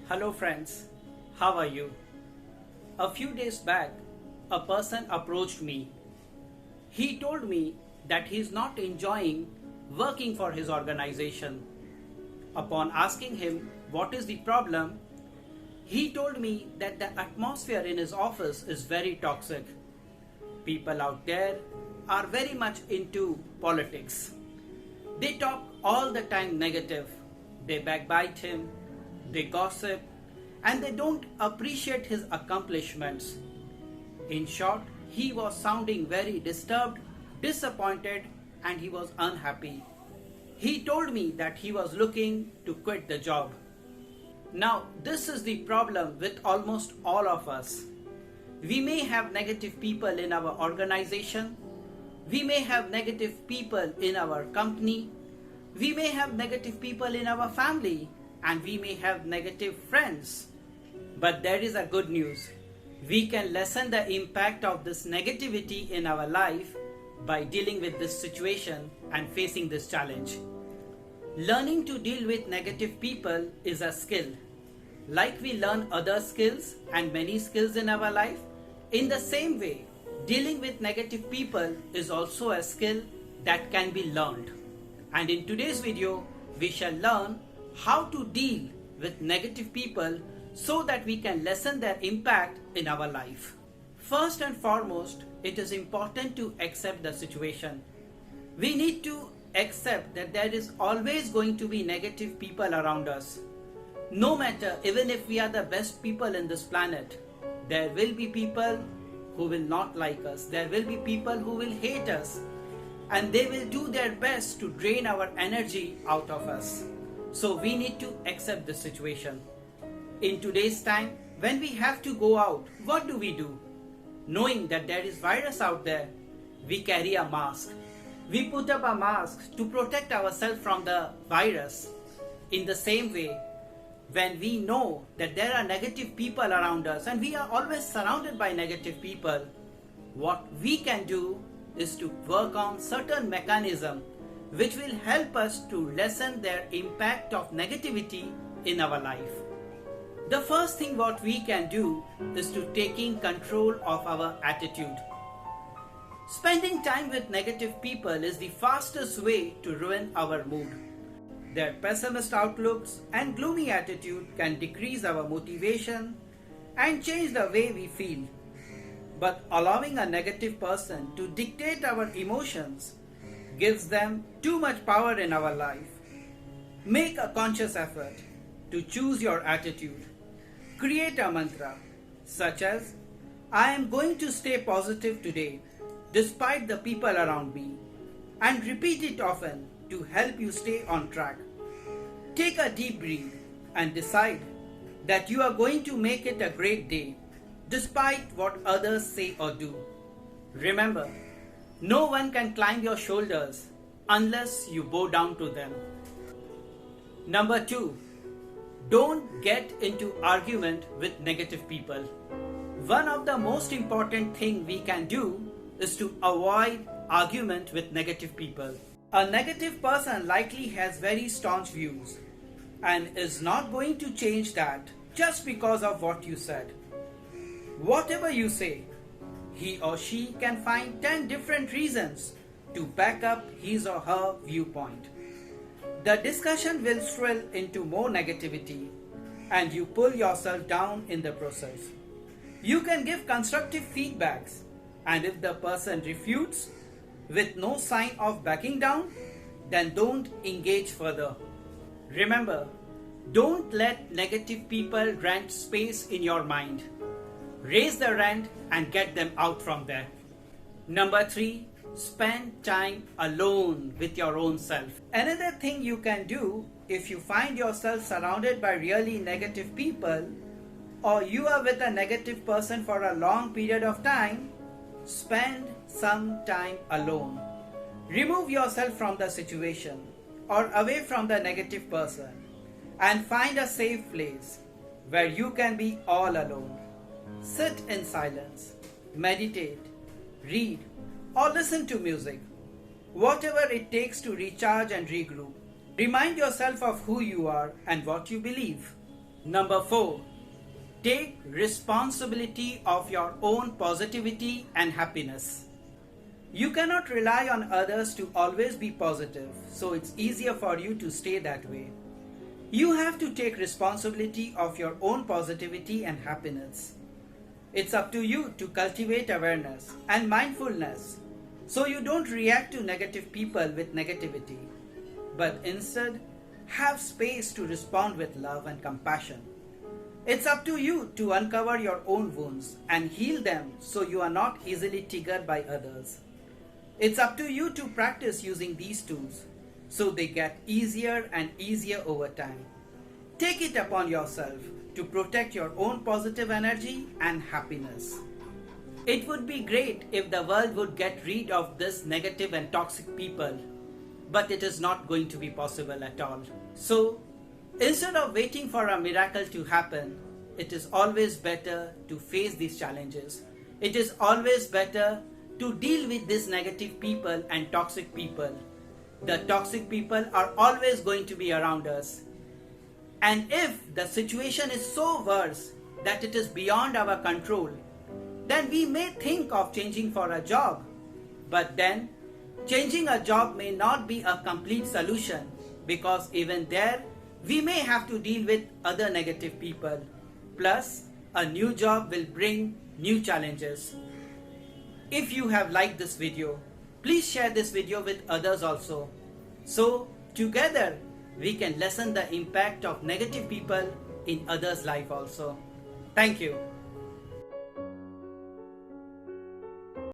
Hello friends, how are you? A few days back, a person approached me. He told me that he is not enjoying working for his organization. Upon asking him what is the problem, he told me that the atmosphere in his office is very toxic. People out there are very much into politics. They talk all the time negative. They backbite him, they gossip, and they don't appreciate his accomplishments. In short, he was sounding very disturbed, disappointed, and he was unhappy. He told me that he was looking to quit the job. Now, this is the problem with almost all of us. We may have negative people in our organization, we may have negative people in our company, we may have negative people in our family, and we may have negative friends. But there is a good news. We can lessen the impact of this negativity in our life by dealing with this situation and facing this challenge. Learning to deal with negative people is a skill. Like we learn other skills and many skills in our life, in the same way, dealing with negative people is also a skill that can be learned. And in today's video, we shall learn how to deal with negative people so that we can lessen their impact in our life. First and foremost, it is important to accept the situation. We need to accept that there is always going to be negative people around us. No matter, even if we are the best people in this planet, there will be people who will not like us. There will be people who will hate us. And they will do their best to drain our energy out of us. So we need to accept the situation. In today's time, when we have to go out, what do? Knowing that there is virus out there, we carry a mask. We put up a mask to protect ourselves from the virus. In the same way, when we know that there are negative people around us and we are always surrounded by negative people, what we can do is to work on certain mechanism which will help us to lessen their impact of negativity in our life. The first thing what we can do is to taking control of our attitude. Spending time with negative people is the fastest way to ruin our mood. Their pessimist outlooks and gloomy attitude can decrease our motivation and change the way we feel. But allowing a negative person to dictate our emotions gives them too much power in our life. Make a conscious effort to choose your attitude. Create a mantra such as, I am going to stay positive today despite the people around me, and repeat it often to help you stay on track. Take a deep breath and decide that you are going to make it a great day despite what others say or do. Remember, no one can climb your shoulders unless you bow down to them. Number 2, don't get into argument with negative people. One of the most important thing we can do is to avoid argument with negative people. A negative person likely has very staunch views and is not going to change that just because of what you said. Whatever you say, he or she can find 10 different reasons to back up his or her viewpoint. The discussion will swirl into more negativity and you pull yourself down in the process. You can give constructive feedbacks, and if the person refutes with no sign of backing down, then don't engage further. Remember, don't let negative people rent space in your mind. Raise the rent and get them out from there. Number 3, spend time alone with your own self. Another thing you can do if you find yourself surrounded by really negative people, or you are with a negative person for a long period of time, spend some time alone. Remove yourself from the situation or away from the negative person and find a safe place where you can be all alone. Sit in silence, meditate, read, or listen to music. Whatever it takes to recharge and regroup. Remind yourself of who you are and what you believe. Number 4. Take responsibility of your own positivity and happiness. You cannot rely on others to always be positive, so it's easier for you to stay that way. You have to take responsibility of your own positivity and happiness. It's up to you to cultivate awareness and mindfulness so you don't react to negative people with negativity, but instead have space to respond with love and compassion. It's up to you to uncover your own wounds and heal them so you are not easily triggered by others. It's up to you to practice using these tools so they get easier and easier over time. Take it upon yourself to protect your own positive energy and happiness. It would be great if the world would get rid of this negative and toxic people, but it is not going to be possible at all. So, instead of waiting for a miracle to happen, it is always better to face these challenges. It is always better to deal with these negative people and toxic people. The toxic people are always going to be around us. And if the situation is so worse that it is beyond our control, then we may think of changing for a job. But then, changing a job may not be a complete solution, because even there, we may have to deal with other negative people. Plus, a new job will bring new challenges. If you have liked this video, please share this video with others also. So, together, we can lessen the impact of negative people in others' life also. Thank you.